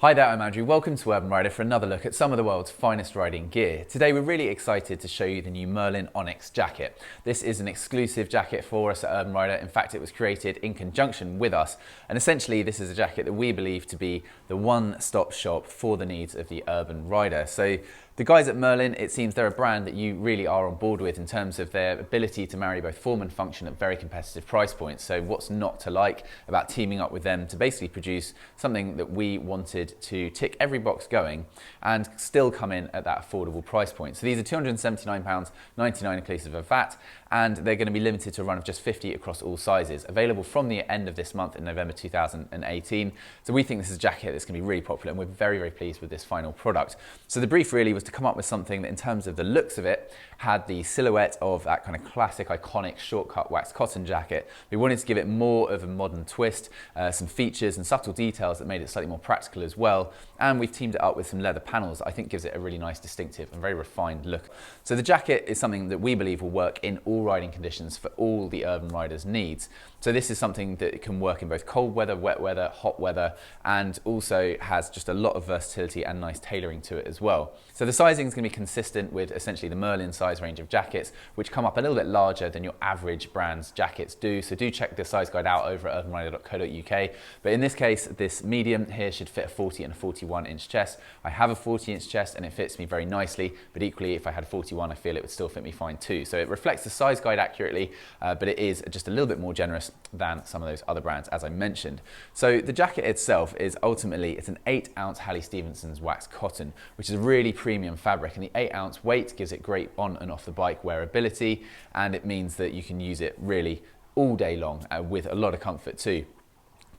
Hi there, I'm Andrew. Welcome to Urban Rider for another look at some of the world's finest riding gear. Today we're really excited to show you the new Merlin Onyx jacket. This is an exclusive jacket for us at Urban Rider. In fact, it was created in conjunction with us, and essentially this is a jacket that we believe to be the one-stop shop for the needs of the urban rider. So the guys at Merlin, it seems they're a brand that you really are on board with in terms of their ability to marry both form and function at very competitive price points. So what's not to like about teaming up with them to basically produce something that we wanted to tick every box going and still come in at that affordable price point. So these are £279.99 inclusive of VAT, and they're going to be limited to a run of just 50 across all sizes, available from the end of this month in November 2018. So we think this is a jacket that's going to be really popular, and we're very, very pleased with this final product. So the brief really was to come up with something that, in terms of the looks of it, had the silhouette of that kind of classic, iconic shortcut waxed cotton jacket. We wanted to give it more of a modern twist, some features and subtle details that made it slightly more practical as well. And we've teamed it up with some leather panels that I think gives it a really nice, distinctive and very refined look. So the jacket is something that we believe will work in all riding conditions for all the urban riders' needs. So this is something that can work in both cold weather, wet weather, hot weather, and also has just a lot of versatility and nice tailoring to it as well. So the sizing is going to be consistent with essentially the Merlin size range of jackets, which come up a little bit larger than your average brand's jackets do. So do check the size guide out over at urbanrider.co.uk. But in this case, this medium here should fit a 40 and a 41-inch chest. I have a 40-inch chest and it fits me very nicely, but equally if I had a 41, I feel it would still fit me fine too. So it reflects the size guide accurately, but it is just a little bit more generous than some of those other brands, as I mentioned. So the jacket itself is ultimately, it's an 8-ounce Halley Stevenson's waxed cotton, which is a really premium fabric, and the 8-ounce weight gives it great on and off the bike wearability, and it means that you can use it really all day long with a lot of comfort too.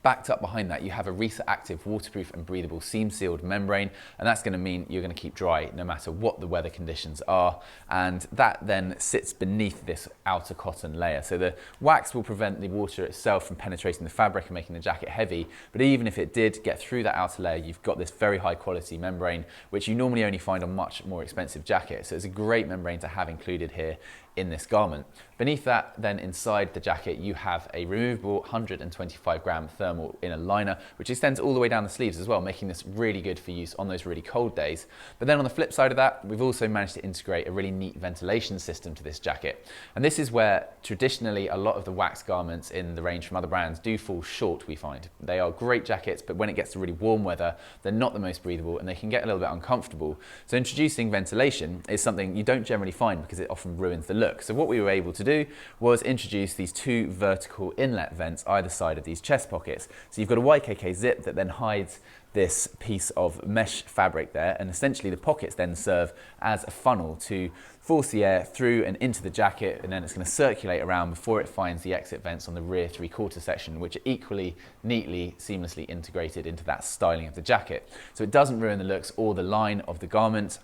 Backed up behind that, you have a Resa Active waterproof and breathable seam-sealed membrane, and that's going to mean you're going to keep dry no matter what the weather conditions are, and that then sits beneath this outer cotton layer. So the wax will prevent the water itself from penetrating the fabric and making the jacket heavy, but even if it did get through that outer layer, you've got this very high quality membrane, which you normally only find on much more expensive jackets. So it's a great membrane to have included here in this garment. Beneath that, then inside the jacket, you have a removable 125 gram thermal inner liner, which extends all the way down the sleeves as well, making this really good for use on those really cold days. But then on the flip side of that, we've also managed to integrate a really neat ventilation system to this jacket. And this is where traditionally a lot of the wax garments in the range from other brands do fall short, we find. They are great jackets, but when it gets to really warm weather, they're not the most breathable and they can get a little bit uncomfortable. So introducing ventilation is something you don't generally find because it often ruins the look. So what we were able to do was introduce these two vertical inlet vents either side of these chest pockets. So you've got a YKK zip that then hides this piece of mesh fabric there, and essentially the pockets then serve as a funnel to force the air through and into the jacket, and then it's going to circulate around before it finds the exit vents on the rear three-quarter section, which are equally neatly, seamlessly integrated into that styling of the jacket. So it doesn't ruin the looks or the line of the garment,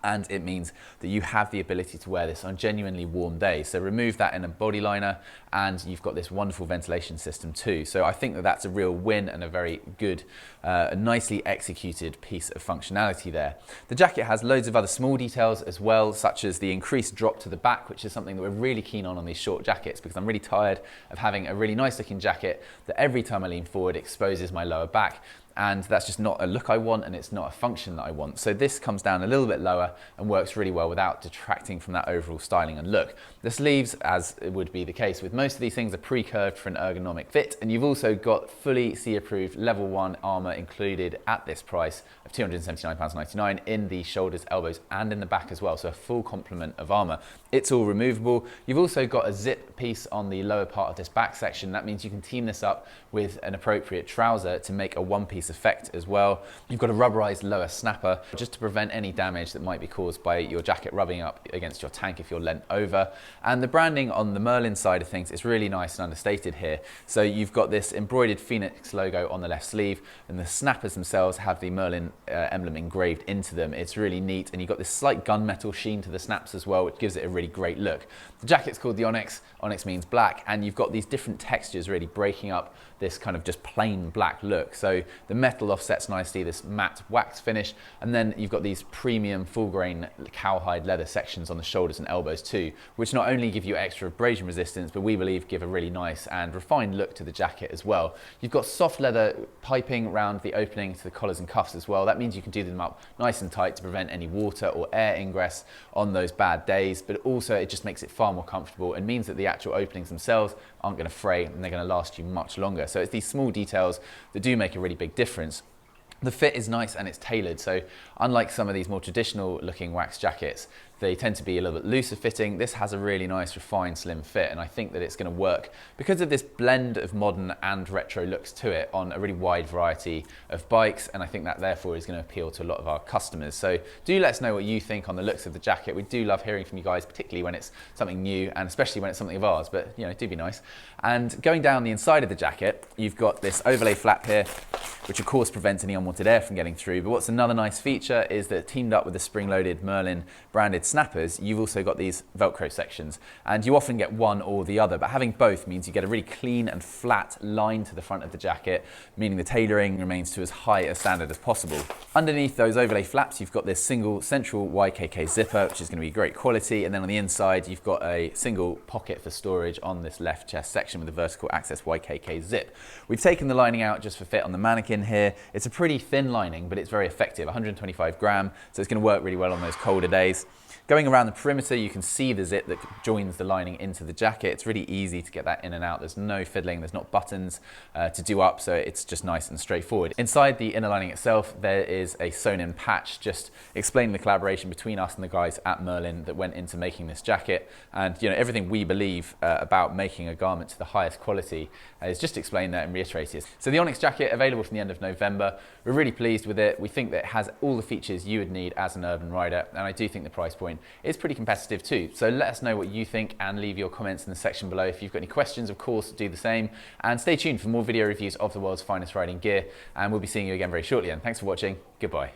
and it means that you have the ability to wear this on genuinely warm days. So remove that in a body liner and you've got this wonderful ventilation system too. So I think that that's a real win and a very good, nicely executed piece of functionality there. The jacket has loads of other small details as well, such as the increased drop to the back, which is something that we're really keen on these short jackets, because I'm really tired of having a really nice looking jacket that every time I lean forward exposes my lower back. And that's just not a look I want, and it's not a function that I want. So this comes down a little bit lower and works really well without detracting from that overall styling and look. The sleeves, as it would be the case with most of these things, are pre-curved for an ergonomic fit, and you've also got fully C-approved level 1 armour included at this price of £279.99 in the shoulders, elbows and in the back as well, so a full complement of armour. It's all removable. You've also got a zip piece on the lower part of this back section. That means you can team this up with an appropriate trouser to make a one-piece effect as well. You've got a rubberized lower snapper just to prevent any damage that might be caused by your jacket rubbing up against your tank if you're leant over. And the branding on the Merlin side of things is really nice and understated here. So you've got this embroidered Phoenix logo on the left sleeve, and the snappers themselves have the Merlin emblem engraved into them. It's really neat, and you've got this slight gunmetal sheen to the snaps as well, which gives it a really great look. The jacket's called the Onyx. Onyx means black, and you've got these different textures really breaking up this kind of just plain black look. So the metal offsets nicely, this matte wax finish, and then you've got these premium full grain cowhide leather sections on the shoulders and elbows too, which not only give you extra abrasion resistance, but we believe give a really nice and refined look to the jacket as well. You've got soft leather piping around the opening to the collars and cuffs as well. That means you can do them up nice and tight to prevent any water or air ingress on those bad days, but also it just makes it far more comfortable and means that the actual openings themselves aren't going to fray and they're going to last you much longer. So it's these small details that do make a really big difference. The fit is nice and it's tailored, so unlike some of these more traditional looking wax jackets, they tend to be a little bit looser fitting. This has a really nice refined slim fit, and I think that it's going to work because of this blend of modern and retro looks to it on a really wide variety of bikes, and I think that therefore is going to appeal to a lot of our customers. So do let us know what you think on the looks of the jacket. We do love hearing from you guys, particularly when it's something new and especially when it's something of ours, but you know, do be nice. And going down the inside of the jacket, you've got this overlay flap here, which of course prevents any unwanted air from getting through. But what's another nice feature is that teamed up with the spring-loaded Merlin branded snappers, you've also got these Velcro sections, and you often get one or the other, but having both means you get a really clean and flat line to the front of the jacket, meaning the tailoring remains to as high a standard as possible. Underneath those overlay flaps, you've got this single central YKK zipper, which is going to be great quality, and then on the inside you've got a single pocket for storage on this left chest section with a vertical access YKK zip. We've taken the lining out just for fit on the mannequin here. It's a pretty thin lining, but it's very effective, 125 gram, so it's going to work really well on those colder days. Going around the perimeter, you can see the zip that joins the lining into the jacket. It's really easy to get that in and out. There's no fiddling, there's not buttons to do up, so it's just nice and straightforward. Inside the inner lining itself, there is a sewn-in patch, just explaining the collaboration between us and the guys at Merlin that went into making this jacket. And you know, everything we believe about making a garment to the highest quality is just explained there and reiterated. So the Onyx jacket, available from the end of November. We're really pleased with it. We think that it has all the features you would need as an urban rider, and I do think the price point is pretty competitive too. So let us know what you think and leave your comments in the section below. If you've got any questions, of course, do the same. And stay tuned for more video reviews of the world's finest riding gear. And we'll be seeing you again very shortly. And thanks for watching. Goodbye.